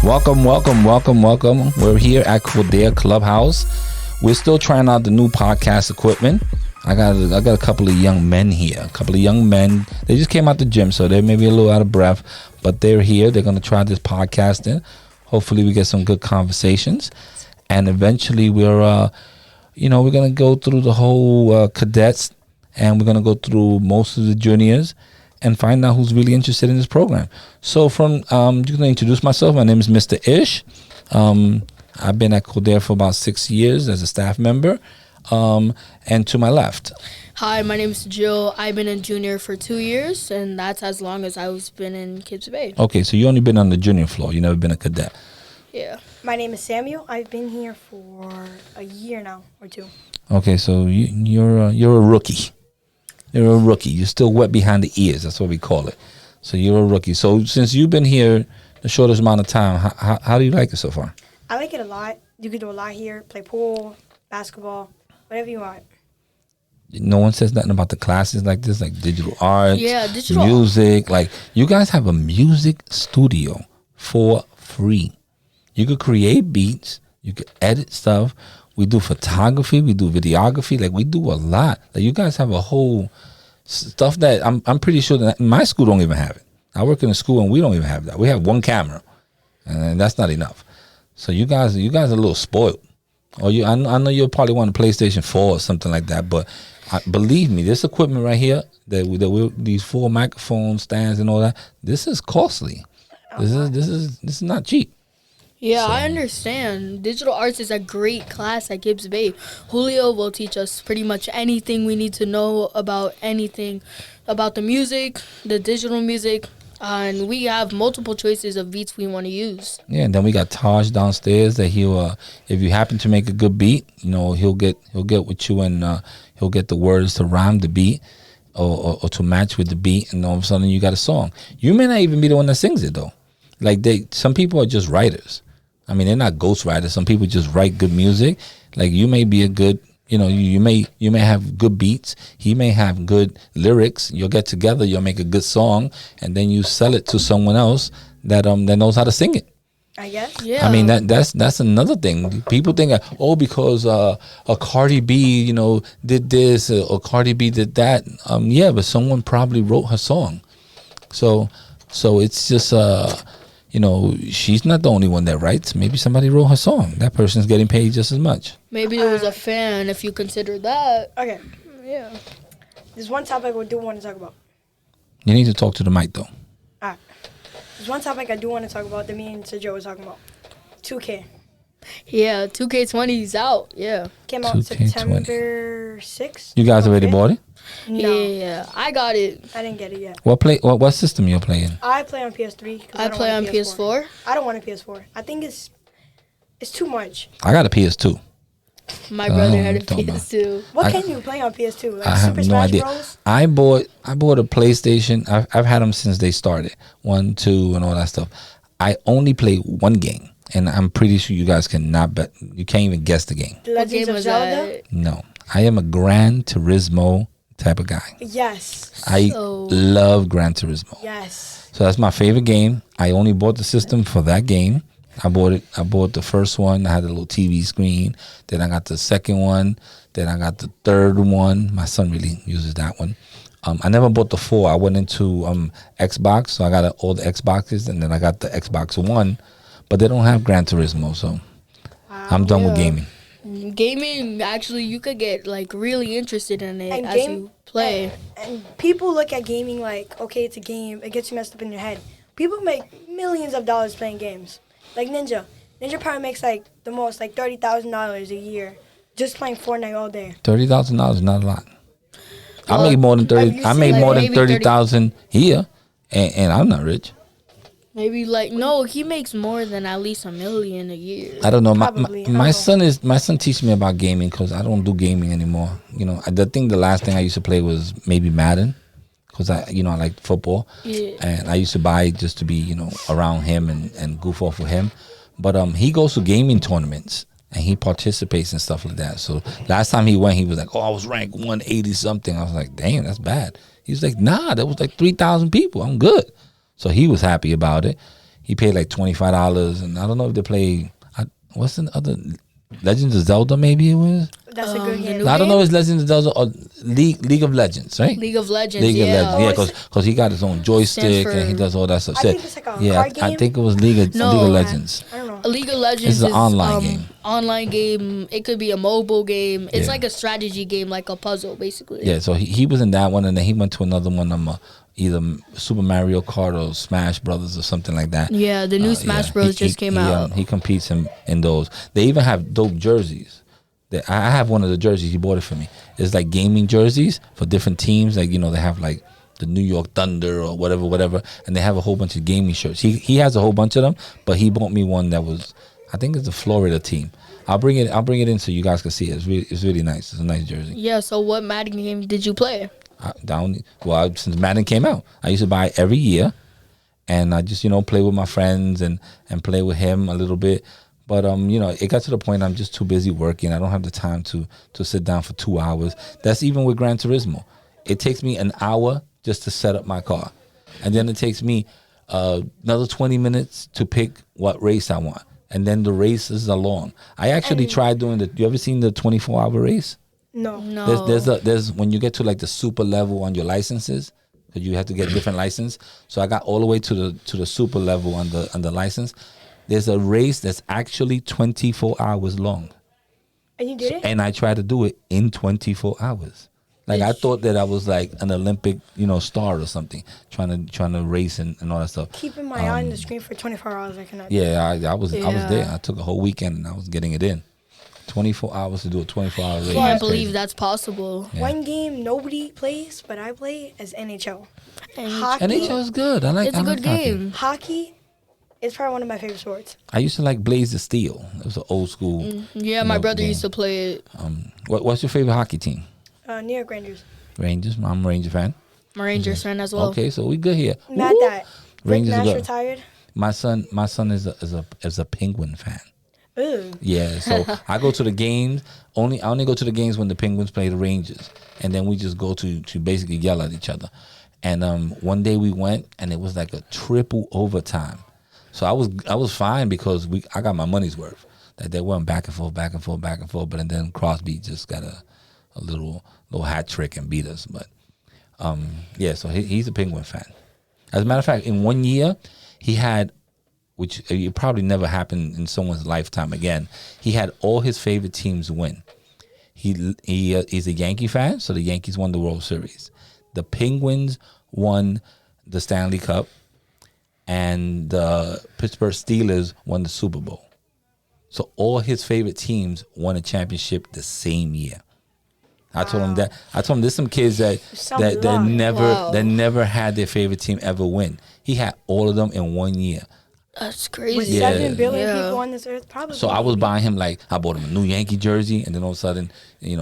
Welcome. We're here at Kildare Clubhouse. We're still trying out the new podcast equipment. I got a couple of young men here. They just came out the gym, so they may be a little out of breath, but they're here. They're going to try this podcasting. Hopefully we get some good conversations. And eventually we're going to go through the whole cadets, and we're going to go through most of the juniors and find out who's really interested in this program. So I'm just going to introduce myself. My name is Mr. Ish. I've been at Kildare for about 6 years as a staff member. And to my left. Hi, my name is Jill. I've been a junior for 2 years, and that's as long as I've been in KIPS Bay. Okay, so you only been on the junior floor. You never been a cadet. Yeah. My name is Samuel. I've been here for a year now or two. Okay, so you're a rookie. You're a rookie. You're still wet behind the ears. That's what we call it. So you're a rookie. So since you've been here the shortest amount of time, how do you like it so far? I like it a lot. You can do a lot here. Play pool, basketball, whatever you want. No one says nothing about the classes like this, like digital arts, digital music. Like, you guys have a music studio for free. You could create beats. You could edit stuff. We do photography. We do videography. Like, we do a lot. Like, you guys have a whole stuff that I'm pretty sure that my school don't even have it. I work in a school and we don't even have that. We have one camera, and that's not enough. So you guys are a little spoiled. Or I know you'll probably want a PlayStation 4 or something like that, but believe me, this equipment right here, these 4 microphone stands and all that, this is costly. This is not cheap. Yeah, I understand. Digital arts is a great class at KIPS Bay. Julio will teach us pretty much anything we need to know about anything, about the music, the digital music, and we have multiple choices of beats we want to use. Yeah, and then we got Taj downstairs that he'll, if you happen to make a good beat, he'll get with you and he'll get the words to rhyme the beat or to match with the beat, and all of a sudden you got a song. You may not even be the one that sings it though. Like some people are just writers. I mean, they're not ghost writers. Some people just write good music. Like, you may be a good, you may have good beats. He may have good lyrics. You'll get together. You'll make a good song, and then you sell it to someone else that knows how to sing it. I guess. Yeah. I mean, that's another thing. People think, because a Cardi B, did this or Cardi B did that. Yeah, but someone probably wrote her song. So it's just she's not the only one that writes. Maybe somebody wrote her song. That person's getting paid just as much. Maybe it was a fan, if you consider that. Okay. Yeah. There's one topic I do want to talk about. You need to talk to the mic, though. All right. There's one topic I do want to talk about that me and Sergio was talking about. 2K. Yeah, 2K20 is out. Yeah. Came out 2K20. September 6th. You guys already bought it? No. Yeah, I got it. I didn't get it yet. What system you playing? I play on PS3. I play on PS4. I don't want a PS4. I think it's too much. I got a PS2. My brother had a PS2. What can you play on PS2? Like I have Super no Smash idea. Bros? I bought a PlayStation. I've had them since they started, 1, 2, and all that stuff. I only play one game, and I'm pretty sure you guys cannot bet. You can't even guess the game. The Legends of Zelda? that? No, I am a Gran Turismo type of guy. Yes. I love Gran Turismo. Yes. So that's my favorite game. I only bought the system for that game. I bought the first one. I had a little TV screen. Then I got the second one. Then I got the third one. My son really uses that one. I never bought the 4. I went into Xbox, so I got all the Xboxes, and then I got the Xbox One. But they don't have Gran Turismo, so I'm done with gaming. Gaming, actually, you could get really interested in it as you play. And people look at gaming like, okay, it's a game. It gets you messed up in your head. People make millions of dollars playing games. Like Ninja. Ninja probably makes the most, $30,000 a year just playing Fortnite all day. $30,000 is not a lot. I make more than 30. I make more than 30,000 here, and I'm not rich. Maybe no, he makes more than at least $1 million a year. I don't know. Probably. My son teaches me about gaming because I don't do gaming anymore. The last thing I used to play was maybe Madden, because I like football. Yeah. And I used to buy it just to be around him and goof off with him. But he goes to gaming tournaments and he participates in stuff like that. So last time he went, he was like, "Oh, I was ranked 180 something." I was like, "Damn, that's bad." He was like, "Nah, there was like 3,000 people. I'm good." So he was happy about it. He paid like $25, and I don't know if they play. What's the other Legends of Zelda? Maybe it was. That's a good the game. new I don't know if it's Legends of Zelda or League of Legends, right? League of Legends. League of Yeah. Legends, yeah, because he got his own joystick and he does all that stuff. I think it's like a yeah, card I game. think it was League of Legends. I don't know. A League of Legends This is an is online game. Online game. It could be a mobile game. It's Yeah. like a strategy game, like a puzzle, basically. Yeah, so he was in that one, and then he went to another one, either Super Mario Kart or Smash Brothers or something like that. Yeah, the new Smash Bros. just came out. He competes in those. They even have dope jerseys. I have one of the jerseys. He bought it for me. It's like gaming jerseys for different teams. Like, they have like the New York Thunder or whatever, and they have a whole bunch of gaming shirts. He has a whole bunch of them, but he bought me one that was, I think it's the Florida team. I'll bring it in so you guys can see it. It's really nice. It's a nice jersey. Yeah. So what Madden game did you play? Since Madden came out, I used to buy it every year, and I just play with my friends and play with him a little bit. But it got to the point I'm just too busy working. I don't have the time to sit down for 2 hours. That's even with Gran Turismo. It takes me an hour just to set up my car, and then it takes me another 20 minutes to pick what race I want, and then the races are long. I actually tried doing you ever seen the 24-hour race? No. There's when you get to like the super level on your licenses, because you have to get different license. So I got all the way to the super level on the license. There's a race that's actually 24 hours long. And you did it? And I tried to do it in 24 hours. Like, I thought that I was like an Olympic, star or something, trying to race and all that stuff. Keeping my eye on the screen for 24 hours, I cannot. Yeah, I was there. I took a whole weekend and I was getting it in. 24 hours to do a 24-hour race. I can't believe that's possible. Yeah. One game nobody plays, but I play is NHL. Hockey. NHL is good. I like It's a good game. Hockey is probably one of my favorite sports. I used to like Blaze the Steel. It was an old school. Yeah, my brother used to play it. What's your favorite hockey team? New York Rangers. Rangers. I'm a Ranger fan. I'm a Rangers fan as well. Okay, so we good here. Mad that Rangers are Nash good. retired. My son is a Penguin fan. Ooh. Yeah, so I go to the games. I only go to the games when the Penguins play the Rangers, and then we just go to basically yell at each other. And one day we went, and it was like a triple overtime. So I was fine because I got my money's worth. That they went back and forth, but then Crosby just got a little hat trick and beat us. But yeah, so he's a Penguin fan. As a matter of fact, in 1 year, he had, which it probably never happened in someone's lifetime again, he had all his favorite teams win. He's a Yankee fan, so the Yankees won the World Series. The Penguins won the Stanley Cup, and the Pittsburgh Steelers won the Super Bowl. So all his favorite teams won a championship the same year. I told him that. I told him there's some kids that never had their favorite team ever win. He had all of them in 1 year. That's With crazy. 7 billion people on this earth, probably. So I was buying him, like, I bought him a new Yankee jersey, and then all of a sudden,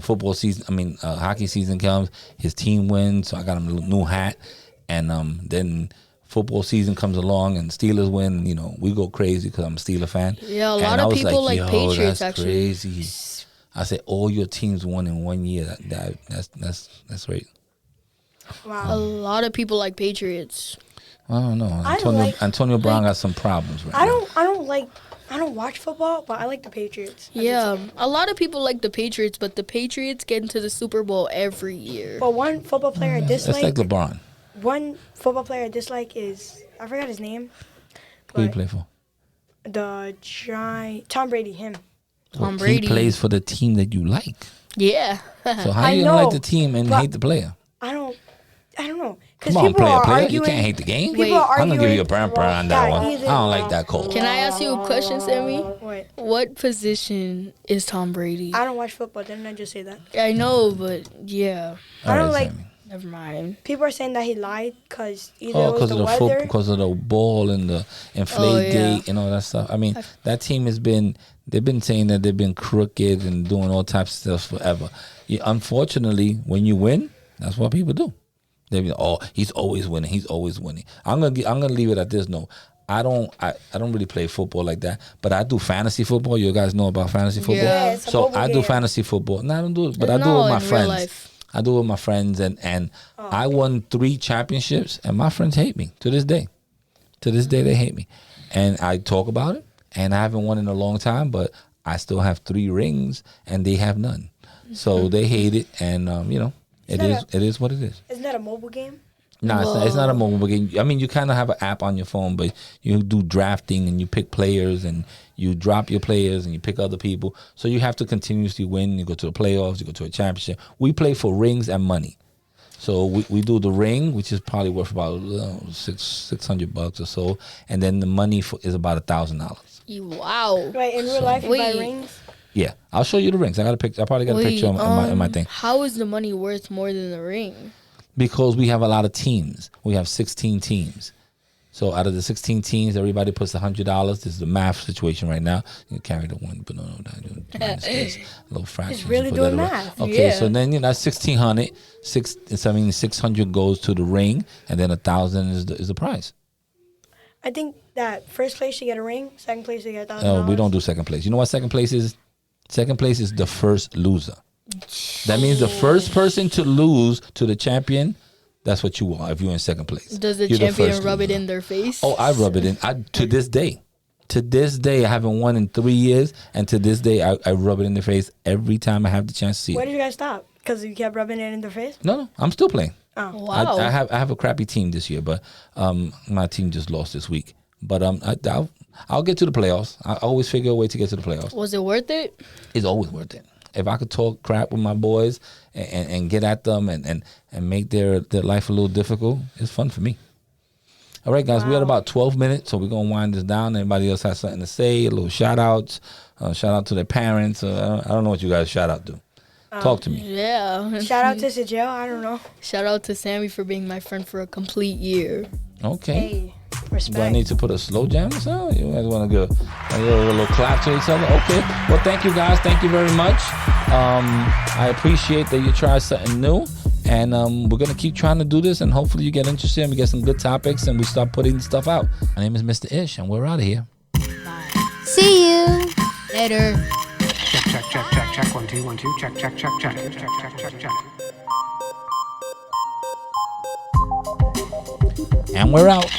football season, hockey season comes, his team wins, so I got him a new hat, and then football season comes along and Steelers win, we go crazy because I'm a Steeler fan. Yeah, a lot of people like Patriots, that's actually. Crazy. I said, all your teams won in 1 year. That's great. Wow. A lot of people like Patriots. I don't know. Antonio Brown got some problems right now. I don't watch football, but I like the Patriots. Yeah, a lot of people like the Patriots, but the Patriots get into the Super Bowl every year. But one football player I dislike. That's like LeBron. One football player I dislike is, I forgot his name. Who you play for? The Giant Tom Brady. Him. Tom Brady. He plays for the team that you like. Yeah. So how you don't like the team and hate the player? I don't know. Come on, player. You can't hate the game. I'm gonna give you a burn on that one. I don't like that call. Can I ask you a question, Sammy? What? What position is Tom Brady? I don't watch football. Didn't I just say that? I know, but yeah. I don't like. Sammy. Never mind. People are saying that he lied because either it was the weather. Because of the ball and the inflate gate and all that stuff. I mean, that team they've been saying that they've been crooked and doing all types of stuff forever. Unfortunately, when you win, that's what people do. They be like, oh, he's always winning. I'm gonna leave it at this. No, I don't really play football like that, but I do fantasy football. You guys know about fantasy football? Yeah, it's a So mobile I do game. fantasy football. No, I don't do it, but I do it No, with my in real friends. life. I do it with my friends, and I won 3 championships, and my friends hate me to this day. To this day, they hate me, and I talk about it, and I haven't won in a long time, but I still have 3 rings, and they have none. So they hate it, and it is what it is. Isn't that a mobile game? No, it's not a mobile game. I mean, you kind of have an app on your phone, but you do drafting and you pick players and you drop your players and you pick other people. So you have to continuously win. You go to the playoffs, you go to a championship. We play for rings and money. So we do the ring, which is probably worth about $600 or so, and then the money is about $1,000. Wow. Right, in real life, you buy Wait. rings. Yeah, I'll show you the rings. I probably got a picture in my thing. How is the money worth more than the ring? Because we have a lot of teams. We have 16 teams. So out of the 16 teams, everybody puts $100. This is the math situation right now. You carry the one, but no, minus this, a little fraction. He's really Put doing that away. math. Okay, Yeah. so then that's 1,600. 600 goes to the ring, and then 1,000 is the prize. I think that first place you get a ring, second place you get $1,000. We don't do second place. You know what second place is? Second place is the first loser. That means the first person to lose to the champion. That's what you are if you're in second place. Does the You're champion first rub it loser. in their face? Oh, I rub it in. To this day. To this day, I haven't won in 3 years. And to this day, I rub it in the face every time I have the chance to see Why it. did you guys stop? Because you kept rubbing it in their face? No, I'm still playing. Wow. I have a crappy team this year, but my team just lost this week. But I'll get to the playoffs. I always figure a way to get to the playoffs. Was it worth it? It's always worth it. If I could talk crap with my boys and get at them and make their life a little difficult, it's fun for me. All right, guys, we're at about 12 minutes, so we're going to wind this down. Anybody else has something to say? A little shout-outs. Shout out to their parents. I don't know what you guys shout out to. Talk to me. Yeah. Shout out to Sajel, I don't know. Shout out to Sammy for being my friend for a complete year. Okay. Hey, Do I respect. need to put a slow jam or something? You guys want to go a little clap to each other? Okay. Well, thank you, guys. Thank you very much. I appreciate that you tried something new. And we're going to keep trying to do this. And hopefully you get interested and we get some good topics and we start putting stuff out. My name is Mr. Ish, and we're out of here. See you later. Check 1 2 1 2 check. And we're out.